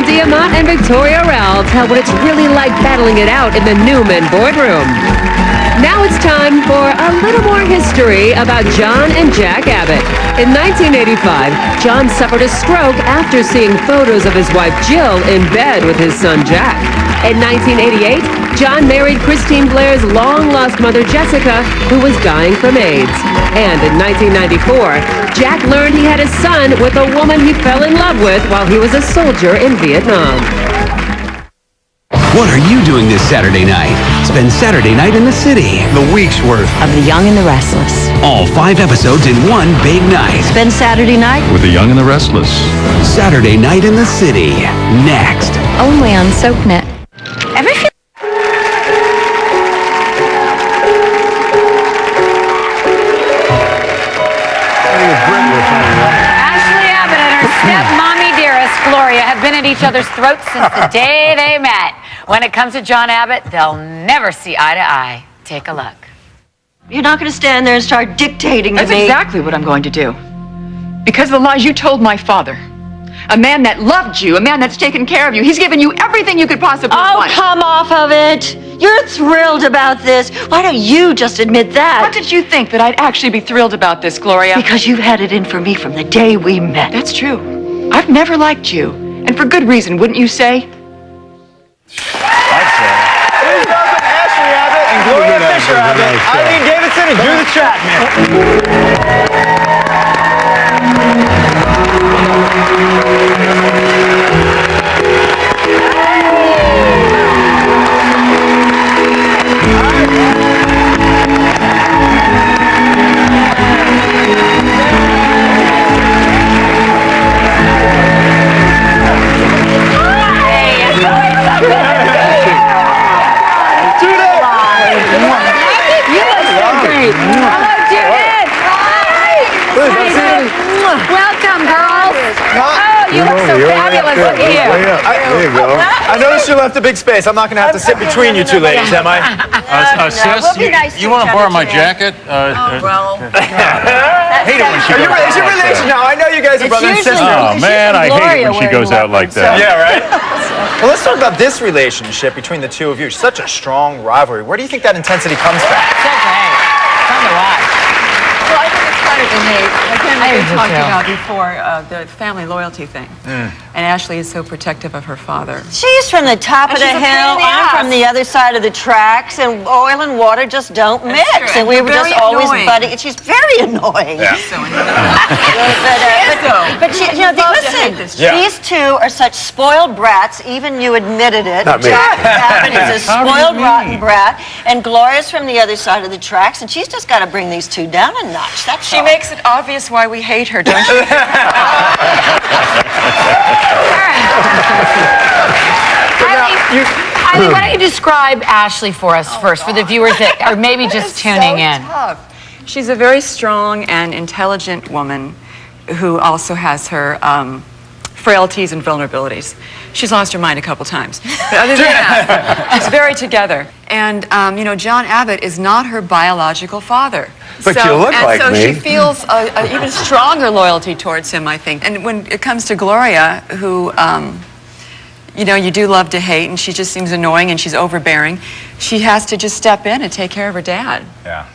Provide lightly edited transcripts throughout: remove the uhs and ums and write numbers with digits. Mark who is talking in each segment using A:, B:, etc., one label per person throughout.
A: Diamont and Victoria Rowell tell what it's really like battling it out in the Newman boardroom. Now it's time for a little more history about John and Jack Abbott. In 1985, John suffered a stroke after seeing photos of his wife Jill in bed with his son Jack. In 1988, John married Christine Blair's long-lost mother Jessica, who was dying from AIDS. And in 1994, Jack learned he had a son with a woman he fell in love with while he was a soldier in Vietnam.
B: What are you doing this Saturday night? Spend Saturday night in the city.
C: The week's worth.
D: Of The Young and the Restless.
B: All 5 episodes in one big night.
D: Spend Saturday night
E: with The Young and the Restless.
B: Saturday night in the city. Next.
D: only on SoapNet. Ashley
F: Abbott and her stepmommy dearest, Gloria, have been at each other's throats since the day they met. When it comes to John Abbott, they'll never see eye to eye. Take a look.
G: You're not going to stand there and start dictating to me.
H: That's exactly what I'm going to do. Because of the lies you told my father. A man that loved you, a man that's taken care of you. He's given you everything you could possibly want.
G: Oh, come off of it. You're thrilled about this. Why don't you just admit that?
H: How did you think that I'd actually be thrilled about this, Gloria?
G: Because you've had it in for me from the day we met.
H: That's true. I've never liked you. And for good reason, wouldn't you say?
C: I'd say. Please welcome Ashley Abbott and Gloria Fisher Abbott, Eileen Davidson and Judith Chapman.
F: Hello, Judith. Welcome, girls. Oh, you look so fabulous. Look at you.
C: There you go. I noticed you left a big space. I'm not going to have to sit between you two ladies, am I?
E: Sis,
G: we'll be nice to
E: you want
G: each
E: to borrow
G: other
E: my
G: today.
E: jacket?
H: Well,
E: hate it when she
C: Is
E: goes out
C: your
E: like
C: relation
E: that.
C: now? I know you guys are brother and sister.
E: Oh, man, I hate it when she goes out like that.
C: Yeah, right? Well, let's talk about this relationship between the two of you. Such a strong rivalry. Where do you think that intensity comes from?
F: So great. Fun to watch.
H: well, I think it's kind of innate. Again,
F: I
H: we
F: do
H: talked
F: too.
H: about before the family loyalty thing. And Ashley is so protective of her father.
G: She's from the top of
H: And
G: the
H: she's a pain
G: hill.
H: in the
G: I'm
H: ass.
G: from the other side of the tracks, and oil and water just don't mix.
H: true.
G: And we
H: And
G: were
H: very
G: just always
H: annoying.
G: buddy. She's very annoying.
C: Yeah.
H: So
G: But she, you know,
H: Love to hate
G: listen,
H: this
C: chick.
G: these two are such spoiled brats. Even you admitted it.
C: Not me.
G: Jack Abbott is a
E: How do you
G: spoiled,
E: mean?
G: rotten brat, and Gloria's from the other side of the tracks, and she's just got to bring these two down a notch. That's
H: she
G: all.
H: makes it obvious why we hate her, don't you?
F: Eileen, why don't you describe Ashley for us first, for the viewers that are maybe just tuning in?
H: Tough. She's a very strong and intelligent woman who also has her frailties and vulnerabilities. She's lost her mind a couple times. But other than that, she's very together. And, you know, John Abbott is not her biological father.
C: But you look like
H: so
C: me.
H: she feels a even stronger loyalty towards him, I think. And when it comes to Gloria, who, you know, you do love to hate, and she just seems annoying and she's overbearing, she has to just step in and take care of her dad.
C: Yeah.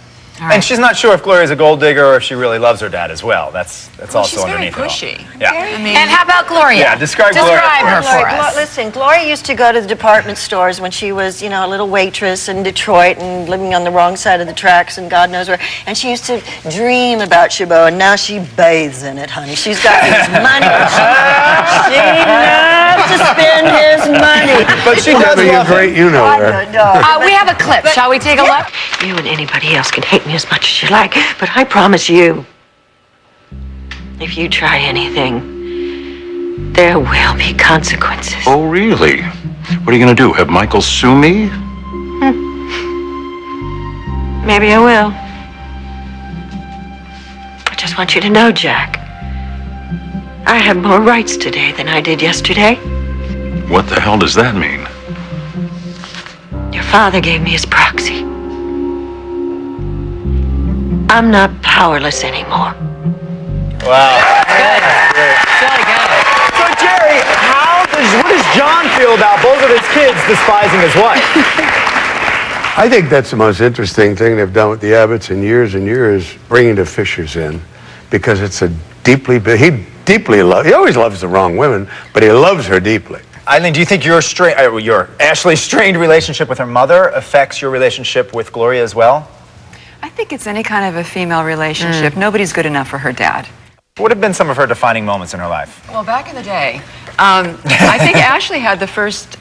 F: All right.
C: And she's not sure if Gloria's a gold digger or if she really loves her dad as well. That's also
H: She's very
C: underneath it all.
H: pushy.
C: Yeah.
H: I mean,
F: And how about Gloria?
C: Yeah, describe Gloria
F: her
C: for
F: for
G: Gloria,
F: us.
G: Listen, Gloria used to go to the department stores when she was, you know, a little waitress in Detroit and living on the wrong side of the tracks and God knows where. And she used to dream about Chabot, and now she bathes in it, honey. She's got his money. She loves to spend his money.
C: But she does love him.
I: You know
G: I
I: her.
G: know.
F: We have a clip. Shall we take a look?
G: You and anybody else can hate me as much as you like, but I promise you, if you try anything, there will be consequences.
E: Oh, really? What are you going to do? Have Michael sue me?
G: Maybe I will. I just want you to know, Jack, I have more rights today than I did yesterday.
E: What the hell does that mean?
G: Your father gave me his proxy. I'm not powerless anymore.
C: Wow.
F: Good. Really good.
C: So, Jerry, what does John feel about both of his kids despising his wife?
I: I think that's the most interesting thing they've done with the Abbotts in years and years, bringing the Fishers in, because it's a he always loves the wrong women, but he loves her deeply.
C: Eileen, do you think your Ashley's strained relationship with her mother affects your relationship with Gloria as well?
H: I think it's any kind of a female relationship. Nobody's good enough for her dad.
C: What have been some of her defining moments in her life?
H: Well, back in the day, I think Ashley had the first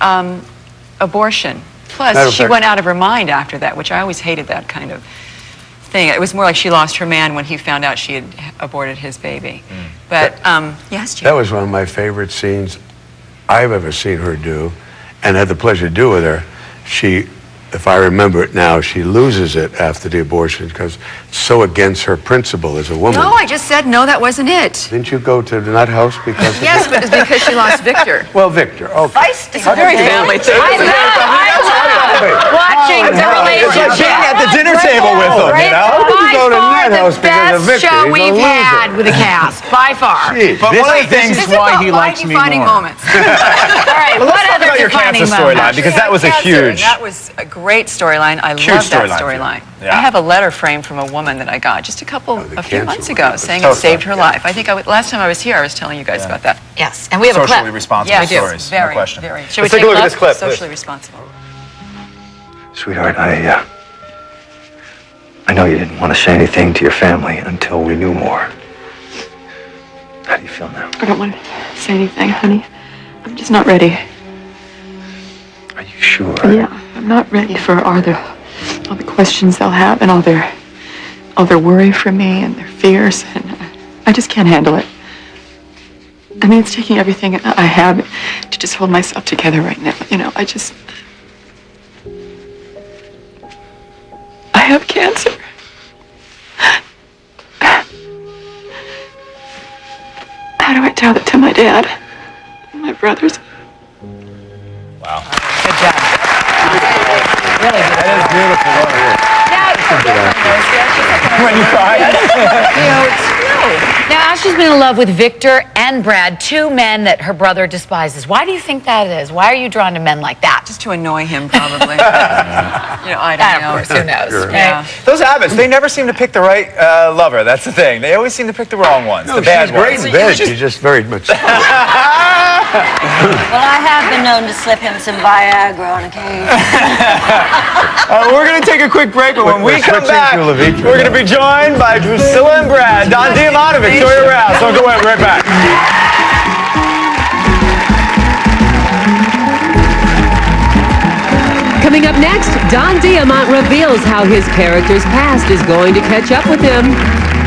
H: abortion. Plus, she went out of her mind after that, which I always hated that kind of thing. It was more like she lost her man when he found out she had aborted his baby. But, yes, Jeanne?
I: That was one of my favorite scenes I've ever seen her do, and had the pleasure to do with her. She, if I remember it now, she loses it after the abortion because it's so against her principle as a woman.
H: No, I just said, no, that wasn't it.
I: Didn't you go to the nut house because of
H: Yes, but it's because she lost Victor.
I: Well, Victor, okay.
H: It's a very family thing.
F: I love watching the relationship.
C: Being at the dinner table with them, you know?
I: How did you go to Nut House because of Victor?
F: Show
I: He's a
F: we've
I: loser.
F: had with a cast, by far.
I: Jeez,
C: But one of the things
H: This is about my defining moments.
F: All right,
C: Well,
F: what
C: let's talk
F: other
C: about your
F: defining
C: cancer storyline,
F: moments?
C: because that was a huge...
H: That was a great storyline. I
C: Huge
H: love that
C: storyline.
H: storyline.
C: Yeah.
H: I have a letter framed from a woman that I got just a few
I: cancer
H: months
I: one.
H: ago saying
C: Tell
H: it
C: us
H: saved
C: about
H: her
C: it.
H: life. I think last time I was here, I was telling you guys about that.
F: Yes, and we have a
C: Socially
F: clip.
C: responsible
H: Yes,
C: stories, no
H: very,
C: question.
H: very.
F: Should we
C: Let's take a look at
F: look?
C: this clip, please.
H: Socially responsible.
J: Sweetheart, I know you didn't want to say anything to your family until we knew more. How do you feel now?
K: I don't want to say anything, honey. I'm just not ready.
J: Are you sure?
K: Yeah, I'm not ready for all the questions they'll have and all their worry for me and their fears, and I just can't handle it. I mean, it's taking everything I have to just hold myself together right now. You know, I have cancer. How do I tell that to my dad and my brothers?
C: Wow.
F: Good job. Really good.
C: That is beautiful. When you cry.
F: Now, Ashley's been in love with Victor and Brad, two men that her brother despises. Why do you think that is? Why are you drawn to men like that?
H: Just to annoy him, probably. I don't know.
F: Of course, who knows?
I: Sure.
F: Right?
H: Yeah.
C: Those Abbotts, they never seem to pick the right lover. That's the thing. They always seem to pick the wrong ones,
I: No,
C: the bad
I: she's great
C: ones.
I: in bed. She's just very much.
G: Well, I have been known to slip him some Viagra on occasion.
C: We're going to take a quick break, but when we
I: We're
C: come
I: switching
C: back,
I: to Levitra
C: we're going to be joined by Drusilla and Brad, Don Diamont and Victoria Rowell. So go ahead, right back.
A: Coming up next, Don Diamont reveals how his character's past is going to catch up with him.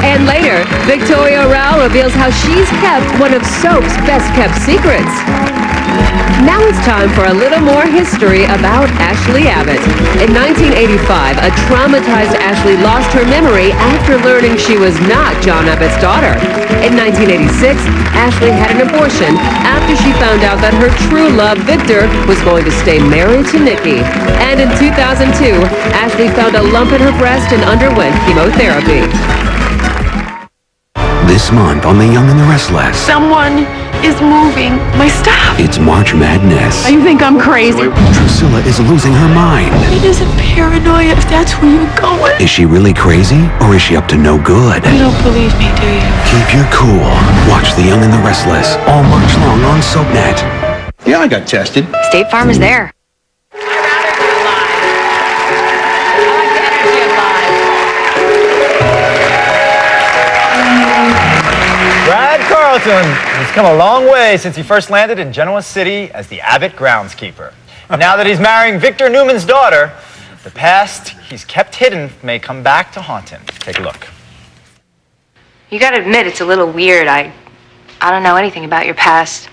A: And later, Victoria Rowell reveals how she's kept one of Soap's best-kept secrets. Now it's time for a little more history about Ashley Abbott. In 1985, a traumatized Ashley lost her memory after learning she was not John Abbott's daughter. In 1986, Ashley had an abortion after she found out that her true love, Victor, was going to stay married to Nikki. And in 2002, Ashley found a lump in her breast and underwent chemotherapy.
B: This month on The Young and the Restless,
K: Someone is moving my stuff.
B: it's March Madness.
K: You think I'm crazy?
B: Drusilla is losing her mind.
K: It isn't paranoia if that's where you're going.
B: Is she really crazy, or is she up to no good?
K: You don't believe me, do you?
B: Keep your cool. Watch The Young and the Restless all March long on SoapNet.
E: Yeah, I got tested.
D: State Farm is there.
C: Brad Carlton has come a long way since he first landed in Genoa City as the Abbott groundskeeper. And now that he's marrying Victor Newman's daughter, the past he's kept hidden may come back to haunt him. Take a look.
D: You gotta admit, it's a little weird. I don't know anything about your past.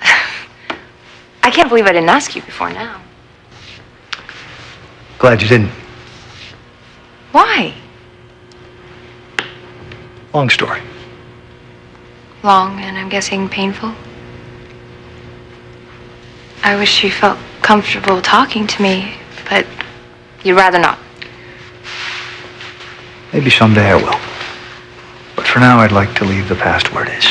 D: I can't believe I didn't ask you before now.
J: Glad you didn't.
D: Why?
J: Long story.
D: Long and I'm guessing painful. I wish you felt comfortable talking to me, but you'd rather not.
J: Maybe someday I will. But for now, I'd like to leave the past where it is.